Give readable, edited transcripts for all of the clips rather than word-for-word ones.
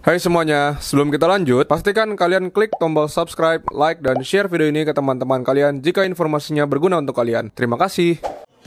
Hai semuanya, sebelum kita lanjut, pastikan kalian klik tombol subscribe, like, dan share video ini ke teman-teman kalian jika informasinya berguna untuk kalian. Terima kasih.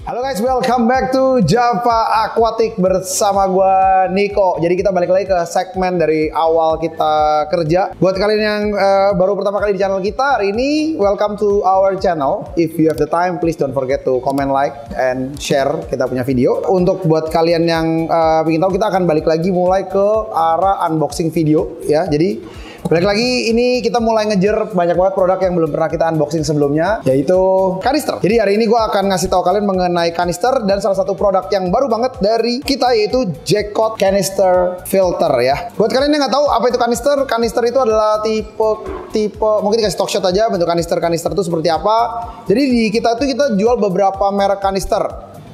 Halo guys, welcome back to Java Aquatic bersama gua Niko. Jadi kita balik lagi ke segmen dari awal kita kerja. Buat kalian yang baru pertama kali di channel kita hari ini, welcome to our channel. If you have the time, please don't forget to comment, like, and share kita punya video. Untuk buat kalian yang ingin tahu, kita akan balik lagi mulai ke arah unboxing video ya. Jadi balik lagi, ini kita mulai ngejar banyak banget produk yang belum pernah kita unboxing sebelumnya, yaitu kanister. Jadi hari ini gue akan ngasih tahu kalian mengenai kanister dan salah satu produk yang baru banget dari kita, yaitu Jacot Canister Filter ya. Buat kalian yang nggak tahu apa itu kanister, kanister itu adalah tipe mungkin dikasih talk shot aja bentuk kanister itu seperti apa. Jadi di kita tuh kita jual beberapa merek kanister.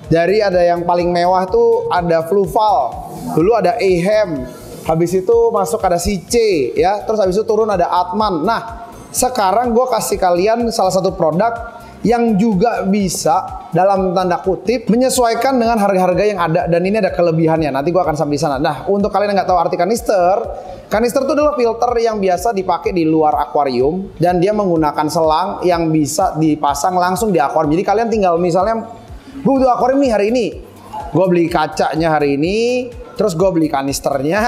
Dari ada yang paling mewah tuh ada Fluval, dulu ada Ehem. Habis itu masuk ada C ya, terus habis itu turun ada Atman. Nah, sekarang gue kasih kalian salah satu produk yang juga bisa dalam tanda kutip menyesuaikan dengan harga-harga yang ada, dan ini ada kelebihannya. Nanti gue akan sampai di sana. Nah, untuk kalian yang nggak tahu arti kanister itu adalah filter yang biasa dipakai di luar akuarium dan dia menggunakan selang yang bisa dipasang langsung di akuarium. Jadi kalian tinggal misalnya, gue butuh akuarium nih hari ini, gue beli kacanya hari ini, terus gue beli kanisternya,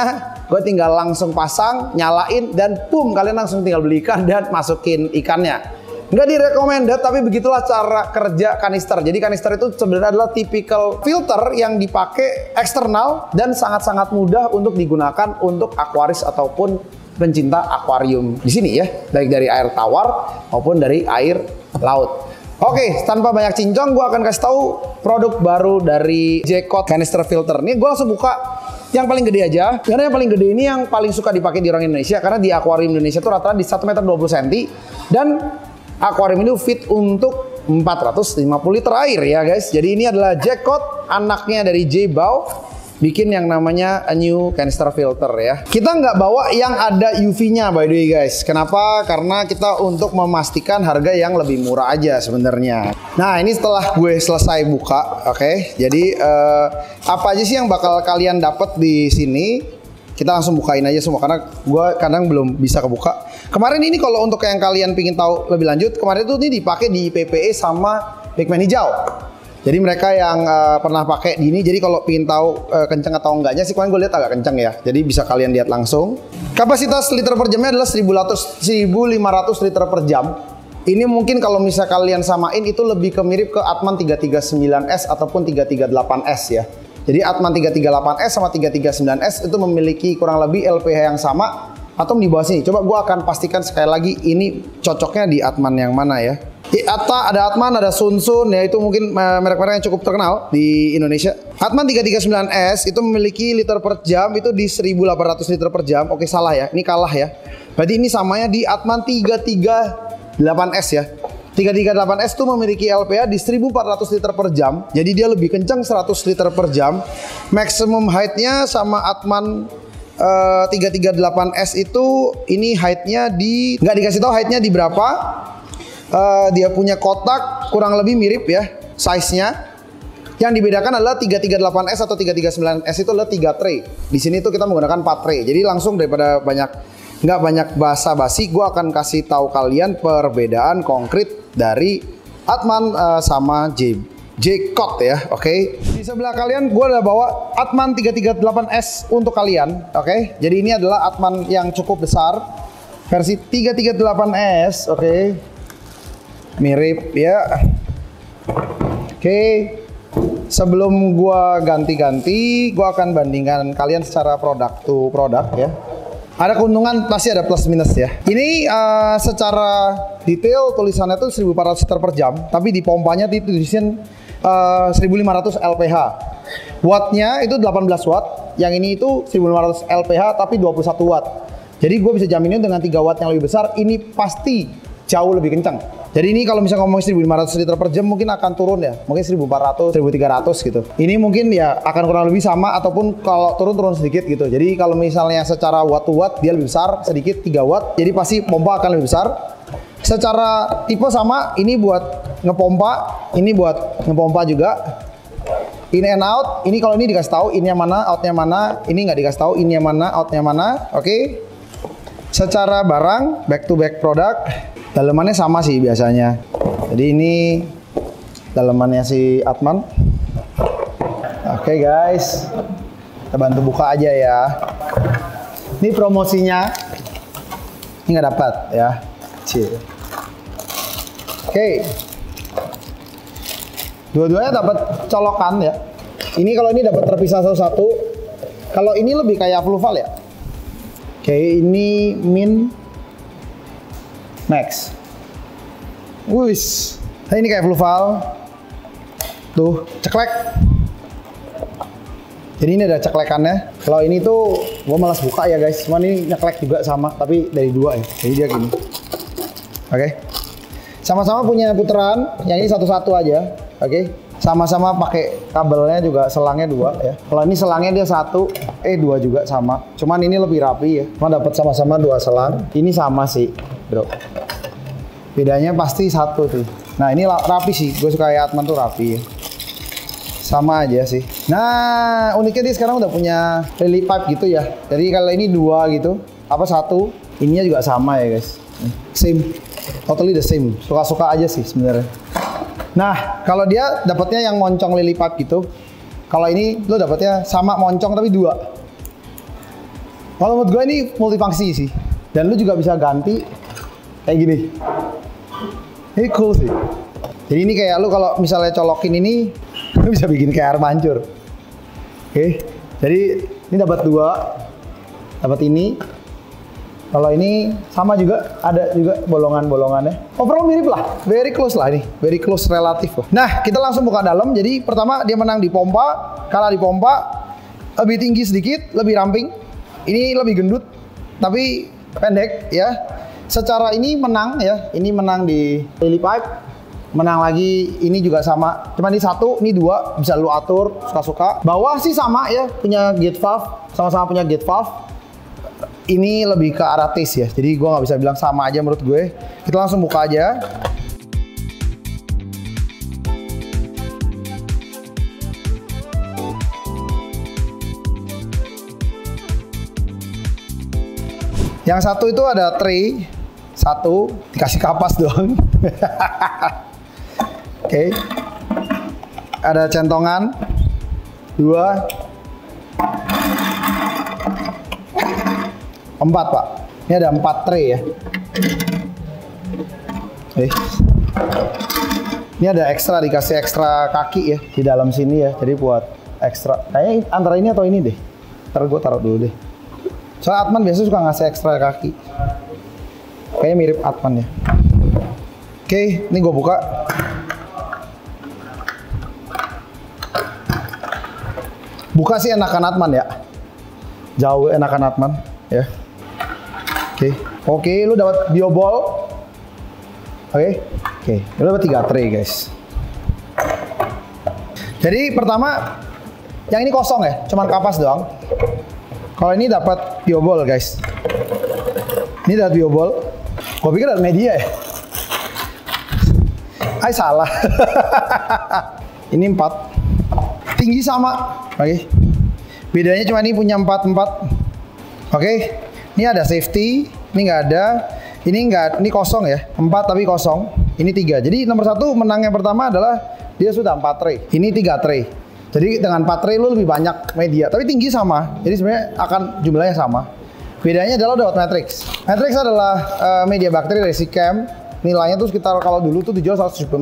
gue tinggal langsung pasang, nyalain, dan boom, kalian langsung tinggal beli ikan dan masukin ikannya. Nggak direkomended, tapi begitulah cara kerja kanister. Jadi kanister itu sebenarnya adalah tipikal filter yang dipakai eksternal dan sangat-sangat mudah untuk digunakan untuk akuaris ataupun pencinta akuarium di sini ya, baik dari air tawar maupun dari air laut. Oke, tanpa banyak cincong, gue akan kasih tahu produk baru dari Jacot Canister Filter. Ini gue langsung buka yang paling gede aja, karena yang paling gede ini yang paling suka dipakai di orang Indonesia, karena di akuarium Indonesia tuh rata-rata di 1,20 meter dan akuarium ini fit untuk 450 liter air ya guys. Jadi ini adalah Jacot, anaknya dari J-Bow, bikin yang namanya a new canister filter ya. Kita nggak bawa yang ada UV-nya by the way guys. Kenapa? Karena kita untuk memastikan harga yang lebih murah aja sebenarnya. Nah, ini setelah gue selesai buka, oke. Jadi apa aja sih yang bakal kalian dapat di sini? Kita langsung bukain aja semua karena gue kadang belum bisa kebuka. Kemarin ini kalau untuk yang kalian pingin tahu lebih lanjut, kemarin itu ini dipakai di PPE sama Pigman hijau. Jadi mereka yang pernah pakai di ini, jadi kalau ingin tahu kenceng atau enggaknya sih, kemarin gue lihat agak kenceng ya. Jadi bisa kalian lihat langsung. Kapasitas liter per jamnya adalah 1500 liter per jam. Ini mungkin kalau misalnya kalian samain itu lebih mirip ke Atman 339S ataupun 338S ya. Jadi Atman 338S sama 339S itu memiliki kurang lebih LPH yang sama atau di bawah sini. Coba gue akan pastikan sekali lagi ini cocoknya di Atman yang mana ya. Ada Atman, ada Sunsun ya, itu mungkin merek-merek yang cukup terkenal di Indonesia. Atman 339S itu memiliki liter per jam itu di 1800 liter per jam. Oke, salah ya, ini kalah ya. Berarti ini samanya di Atman 338S ya. 338S itu memiliki LPH di 1400 liter per jam. Jadi dia lebih kencang 100 liter per jam. Maximum height-nya sama Atman 338S itu ini height-nya di, nggak dikasih tahu height-nya di berapa. Dia punya kotak kurang lebih mirip ya size-nya. Yang dibedakan adalah 338S atau 339S itu adalah 3 tray. Di sini tuh kita menggunakan 4 tray. Jadi langsung daripada nggak banyak basa-basi, gue akan kasih tahu kalian perbedaan konkret dari Atman sama Jacot ya, oke. Di sebelah kalian gue udah bawa Atman 338S untuk kalian, oke. Jadi ini adalah Atman yang cukup besar, versi 338S, oke. Mirip ya. Oke. Sebelum gua ganti-ganti, gua akan bandingkan kalian secara produk to produk ya. Ada keuntungan, pasti ada plus minus ya. Ini secara detail tulisannya tuh 1400 liter per jam, tapi di pompanya ditulisin 1500 LPH. Wattnya itu 18 watt, yang ini itu 1500 LPH tapi 21 watt. Jadi gue bisa jaminin dengan 3 watt yang lebih besar, ini pasti jauh lebih kencang. Jadi ini kalau misalnya ngomong 1500 liter per jam mungkin akan turun ya, mungkin 1400, 1300 gitu. Ini mungkin ya akan kurang lebih sama ataupun kalau turun sedikit gitu. Jadi kalau misalnya secara watt to watt dia lebih besar sedikit 3 watt, jadi pasti pompa akan lebih besar. Secara tipe sama, ini buat ngepompa, ini buat ngepompa juga. In and out. Ini kalau ini dikasih tahu innya mana, outnya mana. Ini nggak dikasih tahu innya mana, outnya mana. Oke. Secara barang back to back produk, dalemannya sama sih biasanya. Jadi ini dalemannya si Atman. Oke guys, kita bantu buka aja ya. Ini promosinya. Ini nggak dapat ya. Oke. Dua-duanya dapat colokan ya. Ini kalau ini dapat terpisah satu-satu. Kalau ini lebih kayak Fluval ya. Oke, ini Min Max. Wis. Nah, ini kayak Fluval. Tuh, ceklek. Jadi ini ada ceklekannya. Kalau ini tuh gua malas buka ya guys. Cuman ini nyeklek juga sama, tapi dari dua ya. Jadi dia gini. Oke. Sama-sama punya putaran. Yang ini satu-satu aja. Oke. Sama-sama pakai kabelnya juga, selangnya 2 ya. Kalau ini selangnya dia 1, 2 juga sama. Cuman ini lebih rapi ya. Cuma dapat sama-sama 2 selang. Ini sama sih, bro. Bedanya pasti 1 tuh. Nah, ini rapi sih. Gue suka kayak Atman tuh rapi ya. Sama aja sih. Nah, uniknya dia sekarang udah punya lily pipe gitu ya. Jadi kalau ini 2 gitu, apa 1, ininya juga sama ya guys. Same. Totally the same. Suka-suka aja sih sebenarnya. Nah, kalau dia dapatnya yang moncong lily pipe gitu. Kalau ini lo dapatnya sama moncong tapi 2. Kalau menurut gue ini multifungsi sih. Dan lo juga bisa ganti kayak gini. Ini cool sih. Jadi ini kayak lo kalau misalnya colokin ini, lo bisa bikin kayak air mancur. Oke. Jadi ini dapat 2. Dapat ini. Kalau ini sama juga, ada juga bolongan-bolongannya. Overall mirip lah, very close lah ini, very close relatif lah. Nah, kita langsung buka dalam. Jadi pertama dia menang di pompa, kalah di pompa, lebih tinggi sedikit, lebih ramping. Ini lebih gendut, tapi pendek ya. Secara ini menang ya, ini menang di lily pipe, menang lagi ini juga sama. Cuma ini 1, ini 2, bisa lu atur suka-suka. Bawah sih sama ya, punya gate valve, sama-sama punya gate valve. Ini lebih ke arah taste ya, jadi gue nggak bisa bilang sama aja menurut gue. Kita langsung buka aja. Yang satu itu ada tray, 1 dikasih kapas doang. Oke. Ada centongan, 2. 4 pak, ini ada 4 tray ya. Ini ada ekstra, dikasih ekstra kaki ya di dalam sini ya, jadi buat ekstra. Kayaknya antara ini atau ini deh. Ntar gue taruh dulu deh. Soalnya Atman biasa suka ngasih ekstra kaki. Kayaknya mirip Atman ya. Oke, ini gue buka. Buka sih enakan Atman ya. Jauh enakan Atman ya. Oke, lu dapat bioball. Oke, lu dapat 3 tray guys. Jadi pertama, yang ini kosong ya, cuman kapas doang. Kalau ini dapat bioball guys. Ini dapat bioball. Gua pikir ada media ya. Salah. Ini 4. Tinggi sama. Oke. Bedanya cuma ini punya 4. Oke. Ini ada safety, ini nggak ada, ini nggak, ini kosong ya, 4 tapi kosong, ini 3. Jadi nomor 1 menang yang pertama adalah dia sudah 4 tray, ini 3 tray. Jadi dengan 4 tray lu lebih banyak media, tapi tinggi sama, jadi sebenarnya akan jumlahnya sama. Bedanya adalah dapat matrix. Matrix adalah media bakteri dari Sicam, nilainya tuh sekitar kalau dulu tuh dijual 175.000.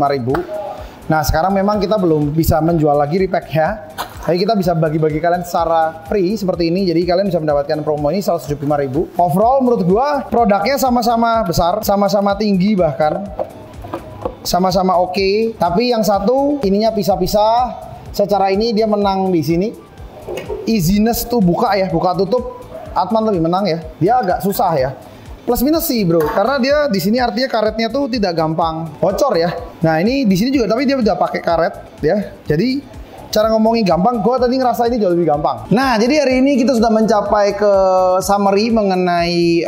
Nah sekarang memang kita belum bisa menjual lagi repacknya. Tapi kita bisa bagi-bagi kalian secara free seperti ini. Jadi kalian bisa mendapatkan promo ini 175.000. Overall menurut gua produknya sama-sama besar, sama-sama tinggi bahkan. Sama-sama oke. Tapi yang satu ininya pisah-pisah. Secara ini dia menang di sini. Easiness tuh buka ya, buka tutup. Atman lebih menang ya. Dia agak susah ya. Plus minus sih bro, karena dia di sini artinya karetnya tuh tidak gampang bocor ya. Nah ini di sini juga, tapi dia udah pakai karet ya. Jadi cara ngomongin gampang, gue tadi ngerasa ini jauh lebih gampang. Nah, jadi hari ini kita sudah mencapai ke summary mengenai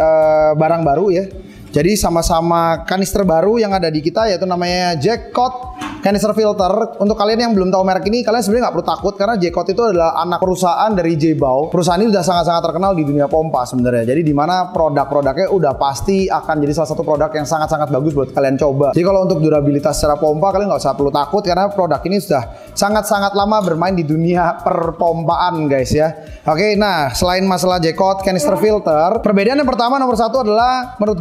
barang baru ya. Jadi sama-sama kanister baru yang ada di kita, yaitu namanya Jackpot canister filter. Untuk kalian yang belum tahu merek ini, kalian sebenarnya nggak perlu takut karena J-Coat itu adalah anak perusahaan dari J-Bow. Perusahaan ini udah sangat-sangat terkenal di dunia pompa sebenarnya. Jadi di mana produk-produknya udah pasti akan jadi salah satu produk yang sangat-sangat bagus buat kalian coba. Jadi kalau untuk durabilitas secara pompa, kalian nggak usah perlu takut karena produk ini sudah sangat-sangat lama bermain di dunia perpompaan guys ya. Oke, nah selain masalah J-Coat canister filter, perbedaan yang pertama nomor satu adalah menurut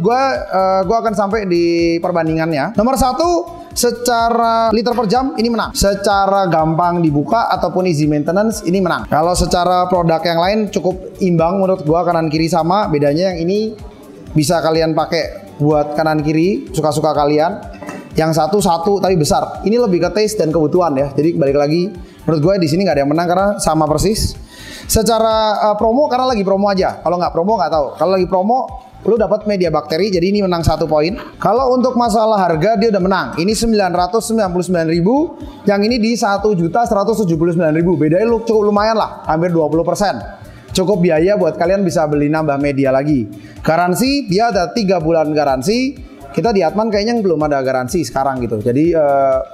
gue akan sampai di perbandingannya. Nomor satu, secara liter per jam ini menang. Secara gampang dibuka ataupun easy maintenance ini menang. Kalau secara produk yang lain cukup imbang menurut gue, kanan kiri sama. Bedanya yang ini bisa kalian pakai buat kanan kiri suka-suka kalian. Yang satu tapi besar. Ini lebih ke taste dan kebutuhan ya. Jadi balik lagi, menurut gue di sini nggak ada yang menang karena sama persis. Secara promo, karena lagi promo aja. Kalau nggak promo nggak tahu. Kalau lagi promo, lu dapat media bakteri, jadi ini menang 1 poin. Kalau untuk masalah harga, dia udah menang. Ini 999.000, yang ini di 1.179.000. Bedanya cukup lumayan lah, hampir 20%. Cukup biaya buat kalian bisa beli nambah media lagi. Garansi, dia ada 3 bulan garansi. Kita di Atman kayaknya belum ada garansi sekarang gitu. Jadi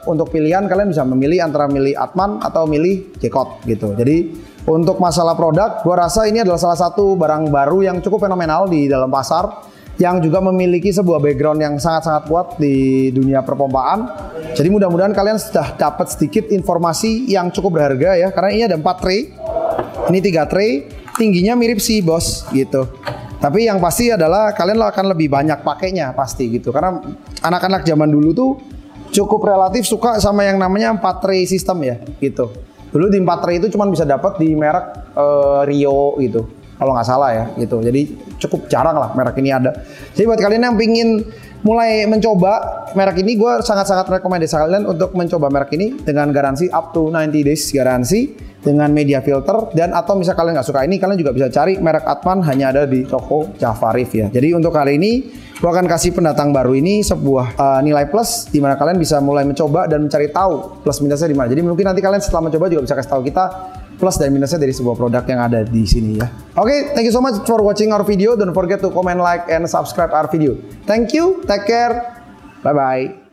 untuk pilihan kalian bisa memilih antara milih Atman atau milih J-Coat gitu. Jadi untuk masalah produk, gua rasa ini adalah salah satu barang baru yang cukup fenomenal di dalam pasar, yang juga memiliki sebuah background yang sangat-sangat kuat di dunia perpompaan. Jadi mudah-mudahan kalian sudah dapat sedikit informasi yang cukup berharga ya, karena ini ada 4 tray, ini 3 tray, tingginya mirip sih bos gitu. Tapi yang pasti adalah kalian akan lebih banyak pakainya pasti gitu, karena anak-anak zaman dulu tuh cukup relatif suka sama yang namanya 4 tray system ya gitu. Dulu di 4 tray itu cuma bisa dapat di merek Rio gitu, kalau nggak salah ya gitu. Jadi cukup jarang lah merek ini ada. Jadi buat kalian yang pingin mulai mencoba merek ini, gue sangat-sangat rekomendasi kalian untuk mencoba merek ini dengan garansi up to 90 days garansi dengan media filter. Dan atau misal kalian nggak suka ini, kalian juga bisa cari merek Atman, hanya ada di toko Java Reef ya. Jadi untuk kali ini gue akan kasih pendatang baru ini sebuah nilai plus, di mana kalian bisa mulai mencoba dan mencari tahu plus minusnya di mana. Jadi mungkin nanti kalian setelah mencoba juga bisa kasih tahu kita plus dan minusnya dari sebuah produk yang ada di sini ya. Oke, thank you so much for watching our video. Don't forget to comment, like, and subscribe our video. Thank you, take care, bye bye.